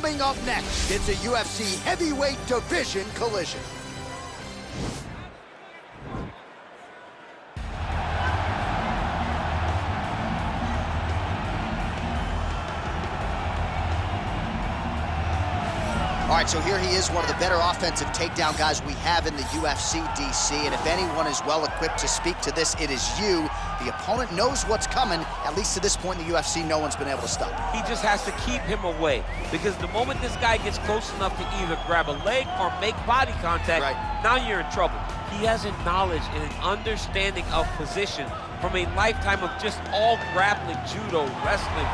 Coming up next, it's a UFC heavyweight division collision. All right, so here he is, one of the better offensive takedown guys we have in the UFC, DC. And if anyone is well-equipped to speak to this, it is you. The opponent knows what's coming. At least to this point in the UFC, no one's been able to stop him. He just has to keep him away, because the moment this guy gets close enough to either grab a leg or make body contact, now you're in trouble. He has a knowledge and an understanding of position from a lifetime of just all grappling, judo, wrestling,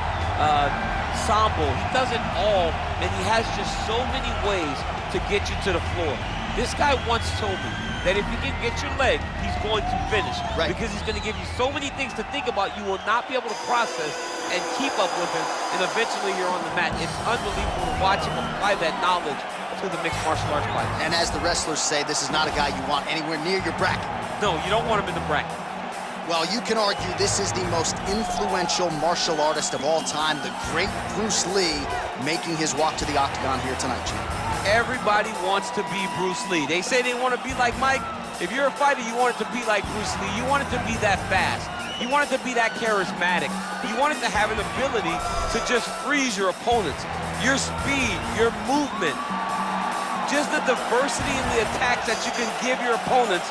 sambo. He does it all, and he has just so many ways to get you to the floor. This guy once told me that if you can get your leg, he's going to finish. Because he's going to give you so many things to think about, you will not be able to process and keep up with him, and eventually you're on the mat. It's unbelievable to watch him apply that knowledge to the mixed martial arts fight. And as the wrestlers say, this is not a guy you want anywhere near your bracket. No, you don't want him in the bracket. Well, you can argue this is the most influential martial artist of all time, the great Bruce Lee, making his walk to the octagon here tonight, Jeet. Everybody wants to be Bruce Lee. They say they want to be like Mike. If you're a fighter, you want it to be like Bruce Lee. You want it to be that fast. You want it to be that charismatic. You want it to have an ability to just freeze your opponents. Your speed, your movement, just the diversity in the attacks that you can give your opponents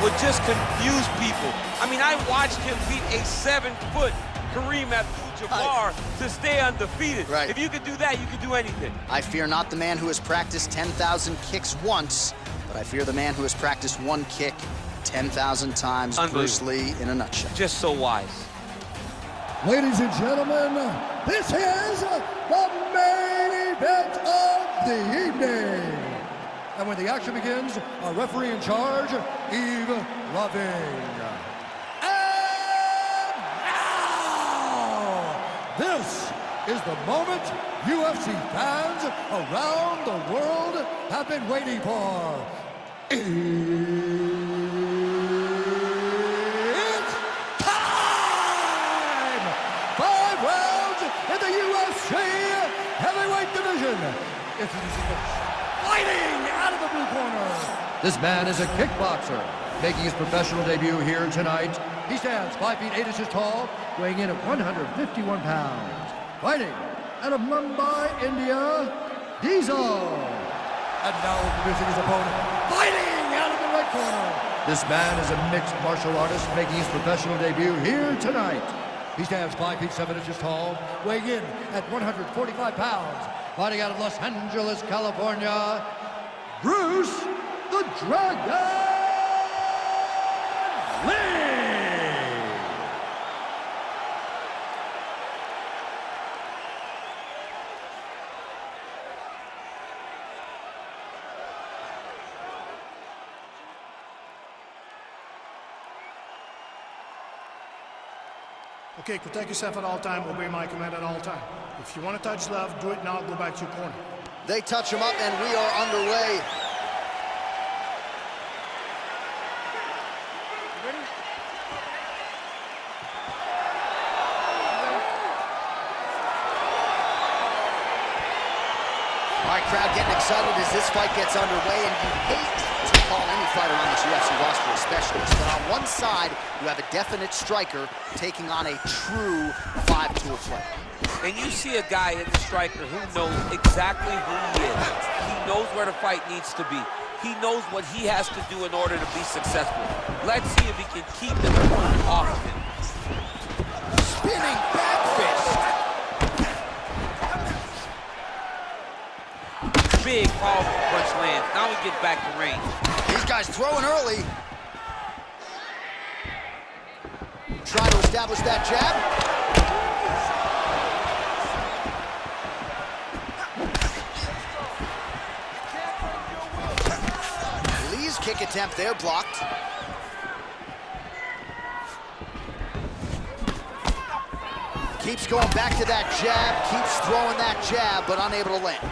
would just confuse people. I mean, I watched him beat a 7-foot Kareem Abdul-Jabbar to stay undefeated. If you could do that, you could do anything. I fear not the man who has practiced 10,000 kicks once, but I fear the man who has practiced one kick 10,000 times. Bruce Lee in a nutshell. Just so wise. Ladies and gentlemen, this is the main event of the evening. And when the action begins, our referee in charge, Yves Loving. And now, this is the moment UFC fans around the world have been waiting for. It's time! 5 rounds in the UFC heavyweight division. It's fighting out of the blue corner. This man is a kickboxer, making his professional debut here tonight. He stands 5 feet 8 inches tall, weighing in at 151 pounds. Fighting out of Mumbai, India, Diesel. And now introducing his opponent, fighting out of the red corner. This man is a mixed martial artist, making his professional debut here tonight. He stands 5 feet 7 inches tall, weighing in at 145 pounds. Fighting out of Los Angeles, California, Bruce the Dragon Lee! Okay, protect yourself at all time, obey my command at all time. If you want to touch left, do it now, go back to your corner. They touch him up and we are underway. Ready? All right, crowd getting excited as this fight gets underway, and you hate to call any fighter on this UFC roster a specialist, but on one side, you have a definite striker taking on a true 5-tool player. And you see a guy in the striker who knows exactly who he is. He knows where the fight needs to be. He knows what he has to do in order to be successful. Let's see if he can keep the opponent off of him. Spinning back fist. Big, powerful punch lands. Now we get back to range. These guys throwing early. Trying to establish that jab. Kick attempt there, blocked. Keeps going back to that jab, keeps throwing that jab, but unable to land.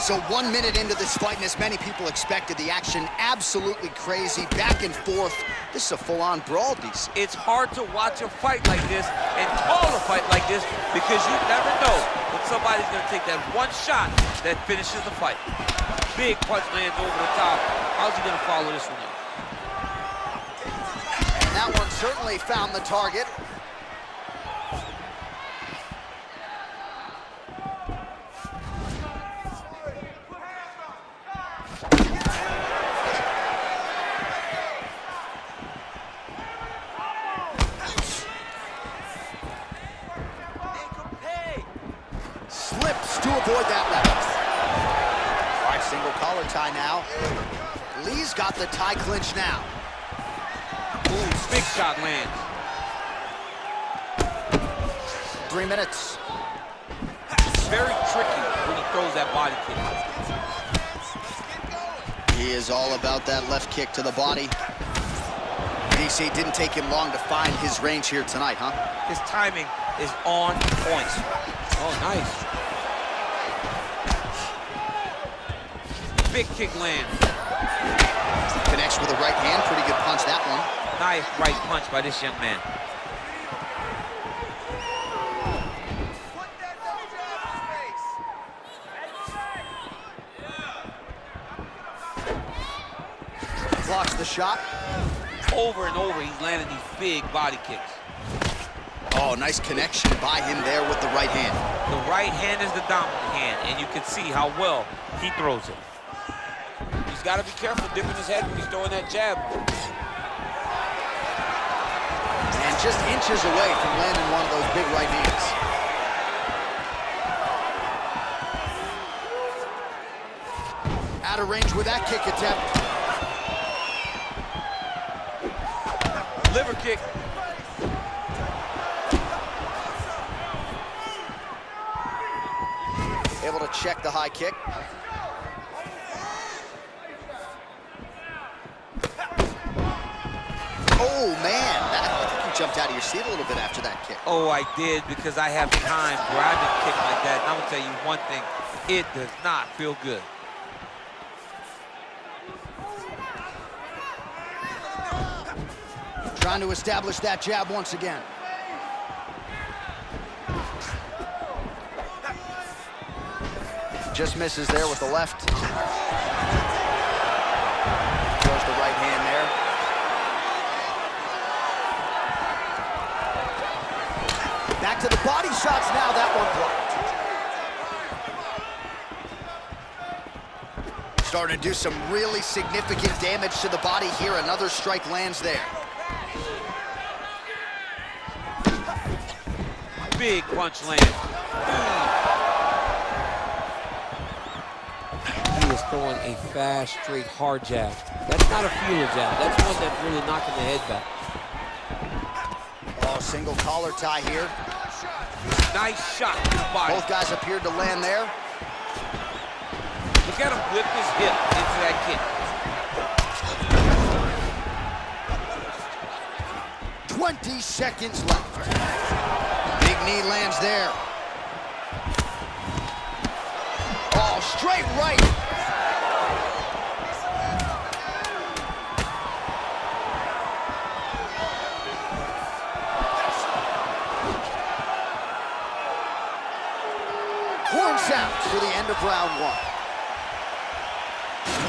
So 1 minute into this fight, and as many people expected, the action absolutely crazy, back and forth. This is a full-on brawl, DC. It's hard to watch a fight like this and call a fight like this because you never know when somebody's gonna take that one shot that finishes the fight. Big punch lands over the top. How's he gonna follow this one up? And that one certainly found the target. Slips to avoid that left. All right, single collar tie now. Lee's got the tie clinch now. Ooh, big shot lands. 3 minutes. Very tricky when he throws that body kick. He is all about that left kick to the body. DC, didn't take him long to find his range here tonight, huh? His timing is on point. Oh, nice. Big kick lands. Connects with a right hand. Pretty good punch, that one. Nice right punch by this young man. Blocks the shot. Over and over, he's landing these big body kicks. Oh, nice connection by him there with the right hand. The right hand is the dominant hand, and you can see how well he throws it. He's got to be careful dipping his head when he's throwing that jab. And just inches away from landing one of those big right hands. Out of range with that kick attempt. Liver kick. Able to check the high kick. Oh, man. I think you jumped out of your seat a little bit after that kick. Oh, I did, because I have time grabbing a kick like that. And I'm going to tell you one thing. It does not feel good. Trying to establish that jab once again. Just misses there with the left. Throws the right hand there. Back to the body shots now, that one blocked. Starting to do some really significant damage to the body here. Another strike lands there. Big punch lands. He is throwing a fast, straight, hard jab. That's not a feeler jab. That's one that's really knocking the head back. Oh, single collar tie here. Nice shot to the body. Both guys appeared to land there. Look at him whip his hip into that kick. 20 seconds left. Big knee lands there. Oh, straight right. Horn sounds for the end of round one.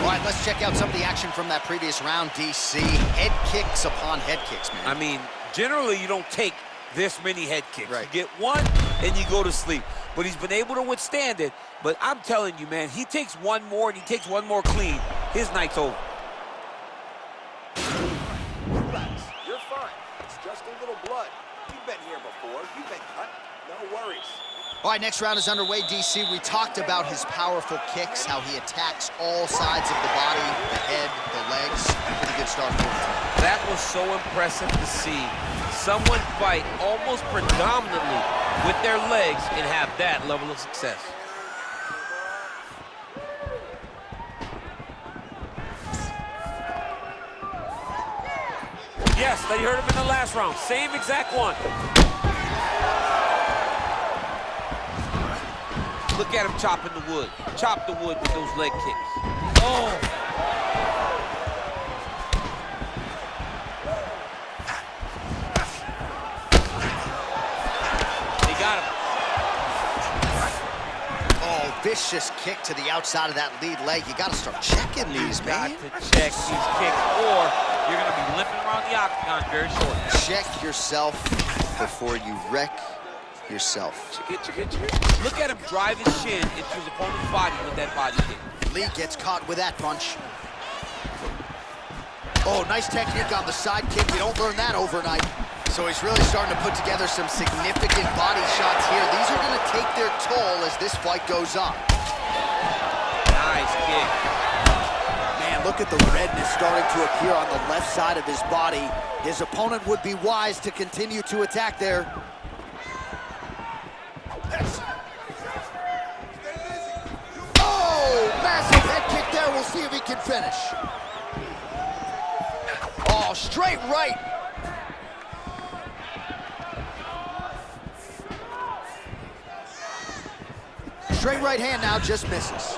All right, let's check out some of the action from that previous round, DC. Head kicks upon head kicks, man. I mean, generally you don't take this many head kicks. Right. You get one and you go to sleep. But he's been able to withstand it. But I'm telling you, man, he takes one more and he takes one more clean. His night's over. Relax, you're fine. It's just a little blood. You've been here before. You've been cut. No worries. All right, next round is underway, DC. We talked about his powerful kicks, how he attacks all sides of the body, the head, the legs. Pretty good start for him. That was so impressive to see. Someone fight almost predominantly with their legs and have that level of success. Yes, they heard him in the last round. Same exact one. Look at him chopping the wood. Chop the wood with those leg kicks. Oh! They got him. Oh, vicious kick to the outside of that lead leg. You got to start checking these, man. You got to check these kicks, or you're going to be limping around the octagon very shortly. Check yourself before you wreck yourself. Look at him drive his shin into his opponent's body with that body kick. Lee gets caught with that punch. Oh, nice technique on the side kick. You don't learn that overnight. So he's really starting to put together some significant body shots here. These are going to take their toll as this fight goes on. Nice kick. Man, look at the redness starting to appear on the left side of his body. His opponent would be wise to continue to attack there. Oh, massive head kick there. We'll see if he can finish. Oh, straight right. Straight right hand now, just misses.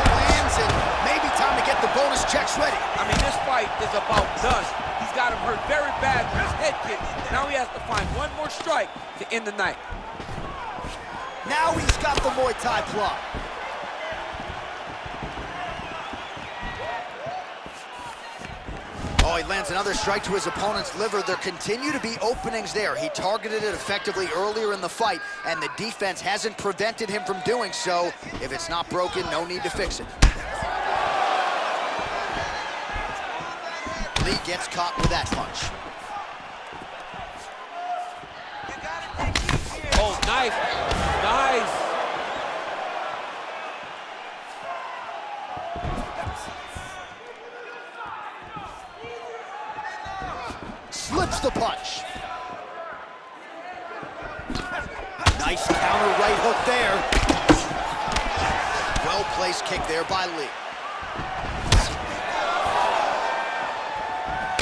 Lands, and maybe time to get the bonus checks ready. I mean, this fight is about done. He's got him hurt very bad with his head kick. Now he has to find one more strike to end the night. Now he's got the Muay Thai plot. Oh, he lands another strike to his opponent's liver. There continue to be openings there. He targeted it effectively earlier in the fight, and the defense hasn't prevented him from doing so. If it's not broken, no need to fix it. Lee gets caught with that punch. Oh, nice. Nice. Slips the punch. Nice counter right hook there. Well-placed kick there by Lee.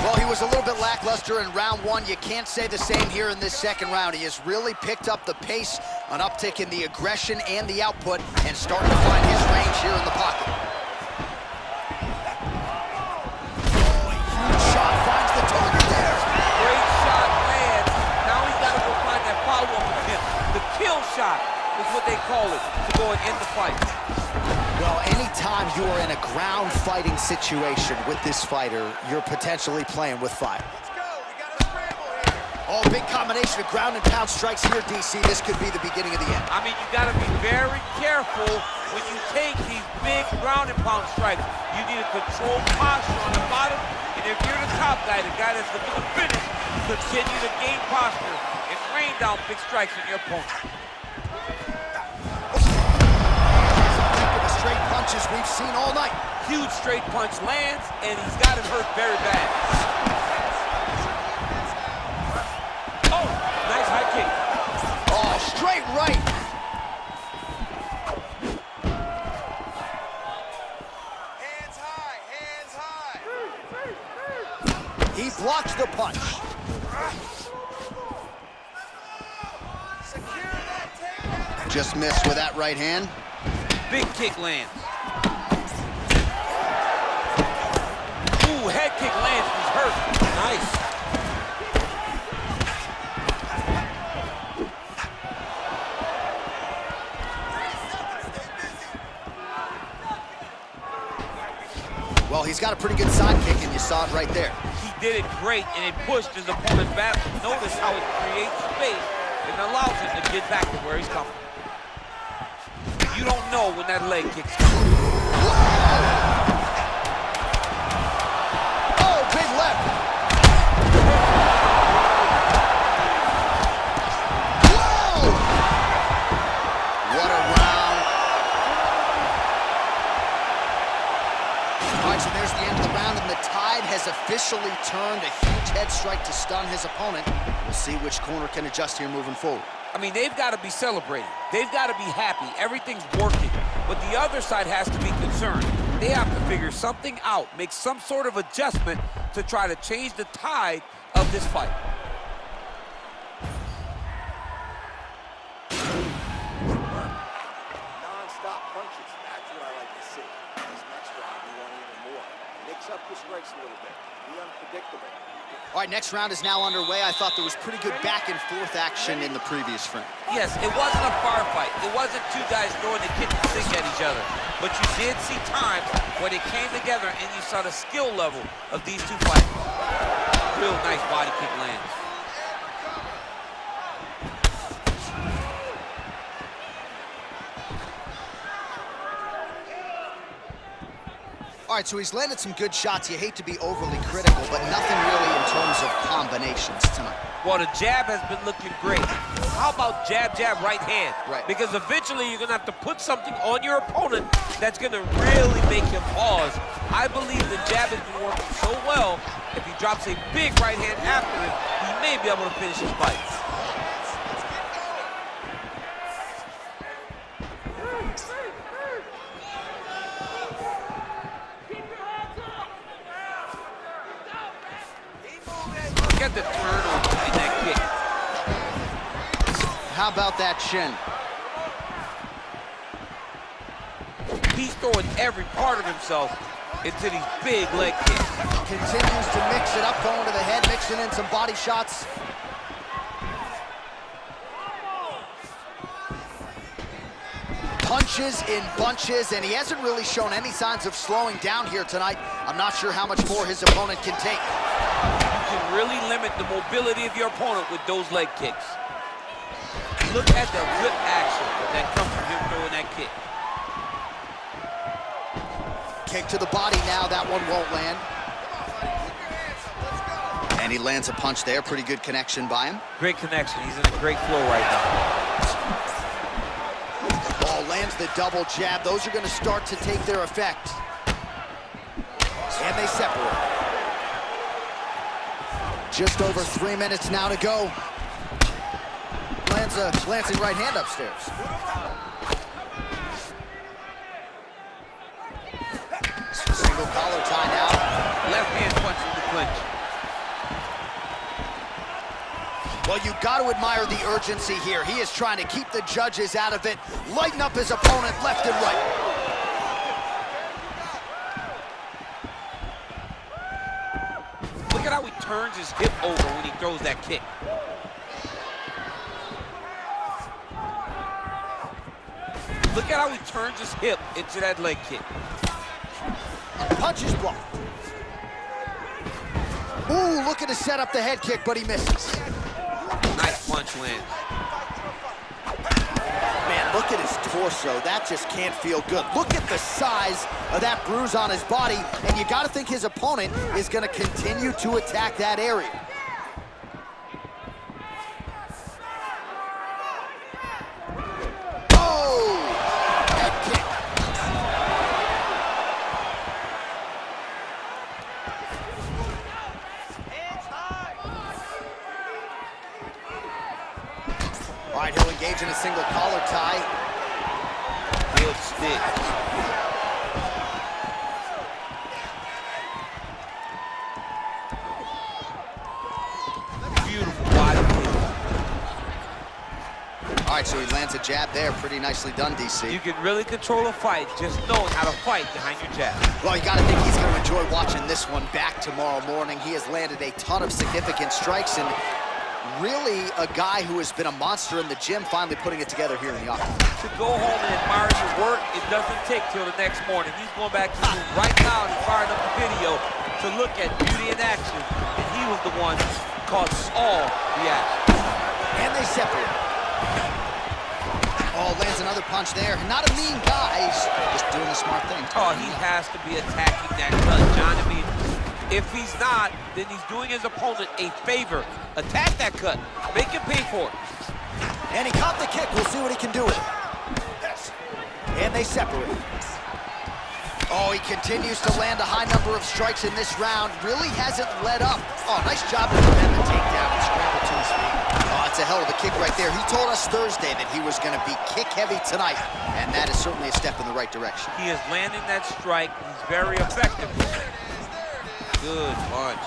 Well, he was a little bit lackluster in round one. You can't say the same here in this second round. He has really picked up the pace, an uptick in the aggression and the output, and starting to find his range here in the pocket. Oh, a huge shot finds the target there. Great shot lands. Now he's got to go find that follow-up attempt. The kill shot is what they call it to go and end the fight. Well, anytime you are in a ground fighting situation with this fighter, you're potentially playing with fire. Let's go. We got a scramble here. Oh, big combination of ground and pound strikes here, DC. This could be the beginning of the end. I mean, you got to be very careful when you take these big ground and pound strikes. You need a controlled posture on the bottom, and if you're the top guy, the guy that's looking to finish, continue to gain posture and rain down big strikes on your opponent. Straight punches we've seen all night. Huge straight punch lands, and he's got him hurt very bad. Oh, nice high kick. Oh, straight right. Hands high, hands high. He blocks the punch. Secure that takedown. Just missed with that right hand. Big kick lands. Ooh, head kick lands. He's hurt. Nice. Well, he's got a pretty good side kick, and you saw it right there. He did it great, and it pushed his opponent back. Notice how it creates space and allows him to get back to where he's coming. You don't know when that leg kick's coming. Oh, big left. Whoa! What a round. All right, so there's the end of the round, and the tide has officially turned. A huge head strike to stun his opponent. We'll see which corner can adjust here moving forward. I mean, they've got to be celebrating. They've got to be happy. Everything's working. But the other side has to be concerned. They have to figure something out, make some sort of adjustment to try to change the tide of this fight. mix up your strikes a little bit. Be unpredictable. All right, next round is now underway. I thought there was pretty good back and forth action in the previous frame. Yes, it wasn't a firefight. It wasn't two guys throwing the kitchen sink at each other. But you did see times where they came together and you saw the skill level of these two fighters. Real nice body kick lands. All right, so he's landed some good shots. You hate to be overly critical, but nothing really in terms of combinations tonight. Well, the jab has been looking great. How about jab, jab, right hand? Right. Because eventually you're going to have to put something on your opponent that's going to really make him pause. I believe the jab has been working so well, if he drops a big right hand after it, he may be able to finish his fight. Look at the turnover in that kick. How about that shin? He's throwing every part of himself into these big leg kicks. Continues to mix it up, going to the head, mixing in some body shots. Punches in bunches, and he hasn't really shown any signs of slowing down here tonight. I'm not sure how much more his opponent can take. You can really limit the mobility of your opponent with those leg kicks. Look at the whip action that comes from him throwing that kick. Kick to the body now, that one won't land. And he lands a punch there, pretty good connection by him. Great connection, he's in a great flow right now. Ball lands the double jab. Those are gonna start to take their effect. And they separate. Just over 3 minutes now to go. Lands a glancing right hand upstairs. Single collar tie now. Left hand punch in the clinch. Well, you got to admire the urgency here. He is trying to keep the judges out of it, lighten up his opponent left and right. Look at how he turns his hip over when he throws that kick. Look at how he turns his hip into that leg kick. Punch is blocked. Ooh, looking to set up the head kick, but he misses. Nice punch lands. Man, look at his torso. That just can't feel good. Look at the size of that bruise on his body, and you got to think his opponent is going to continue to attack that area. Oh! Head kick. All right, he'll engage in a single collar tie. Good stick. Beautiful body kick. All right, so he lands a jab there. Pretty nicely done, DC. You can really control a fight just knowing how to fight behind your jab. Well, you got to think he's going to enjoy watching this one back tomorrow morning. He has landed a ton of significant strikes, and really a guy who has been a monster in the gym, finally putting it together here in the octagon. To go home and admire your work, it doesn't take till the next morning. He's going back to the room right now and firing up the video to look at beauty in action. And he was the one who caused all the action. And they separate. Oh, lands another punch there. Not a mean guy, he's just doing the smart thing. Oh, he has to be attacking that cut, John. I mean, if he's not, then he's doing his opponent a favor. Attack that cut. Make him pay for it. And he caught the kick. We'll see what he can do with it. And they separate. Oh, he continues to land a high number of strikes in this round. Really hasn't let up. Oh, nice job to prevent the takedown and scramble to his feet. Oh, it's a hell of a kick right there. He told us Thursday that he was going to be kick-heavy tonight, and that is certainly a step in the right direction. He is landing that strike. He's very effective. Good punch.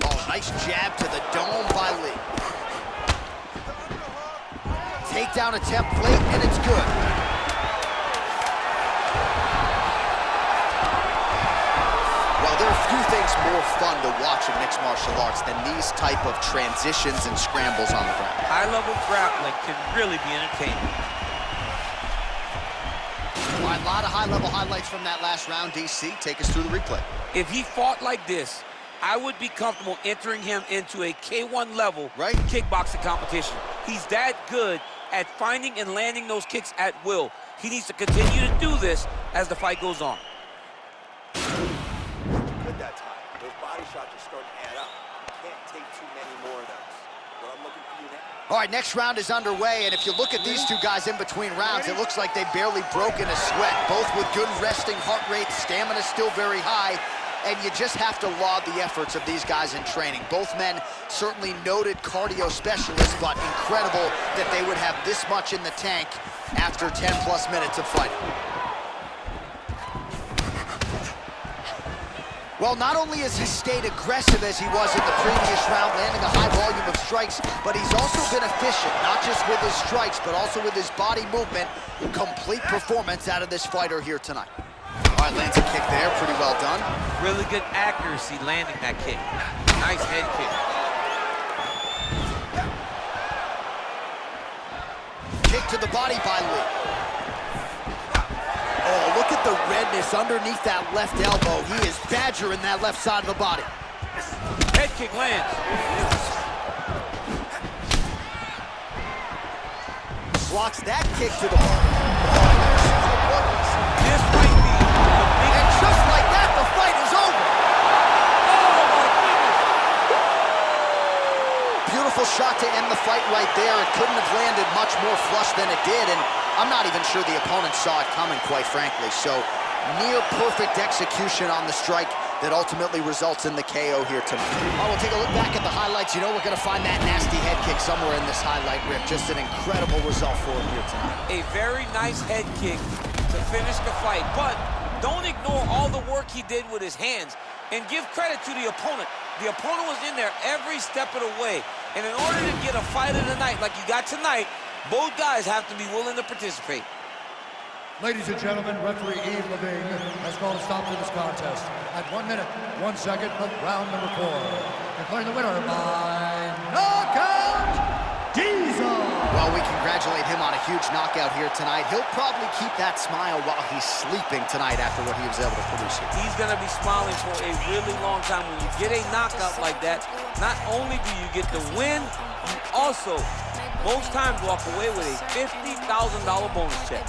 Oh, nice jab to the dome by Lee. Takedown attempt late, and it's good. there are few things more fun to watch in mixed martial arts than these type of transitions and scrambles on the ground. High-level grappling can really be entertaining. All right, a lot of high-level highlights from that last round. DC, take us through the replay. If he fought like this, I would be comfortable entering him into a K1 level kickboxing competition. He's that good at finding and landing those kicks at will. He needs to continue to do this as the fight goes on. Good that time. Those body shots are starting to add up. You can't take too many more of those. But I'm looking for you now. All right, next round is underway, and if you look at these two guys in between rounds, it looks like they barely broke in a sweat, both with good resting heart rates, stamina still very high, and you just have to laud the efforts of these guys in training. Both men certainly noted cardio specialists, but incredible that they would have this much in the tank after 10+ minutes of fighting. Well, not only has he stayed aggressive as he was in the previous round, landing a high volume of strikes, but he's also been efficient, not just with his strikes, but also with his body movement. Complete performance out of this fighter here tonight. All right, lands a kick there, pretty well done. Really good accuracy landing that kick. Nice head kick. Kick to the body by Lee. Oh, look at the redness underneath that left elbow. He is badgering that left side of the body. Head kick lands. Blocks that kick to the body. This might be the big... And just like that, the fight is over. Oh, my goodness. Beautiful shot to end the fight right there. It couldn't have landed much more flush than it did, and I'm not even sure the opponent saw it coming, quite frankly. So, near perfect execution on the strike that ultimately results in the KO here tonight. All right, we'll take a look back at the highlights. You know we're going to find that nasty head kick somewhere in this highlight rip. Just an incredible result for him here tonight. A very nice head kick to finish the fight, but don't ignore all the work he did with his hands, and give credit to the opponent. The opponent was in there every step of the way, and in order to get a fight of the night like you got tonight, both guys have to be willing to participate. Ladies and gentlemen, referee Yves Levine has called a stop to this contest at 1 minute, 1 second of round number 4. Declaring the winner by knockout, Diesel. Well, we congratulate him on a huge knockout here tonight. He'll probably keep that smile while he's sleeping tonight after what he was able to produce here. He's going to be smiling for a really long time. When you get a knockout like that, not only do you get the win, you also, most times, walk away with a $50,000 bonus check.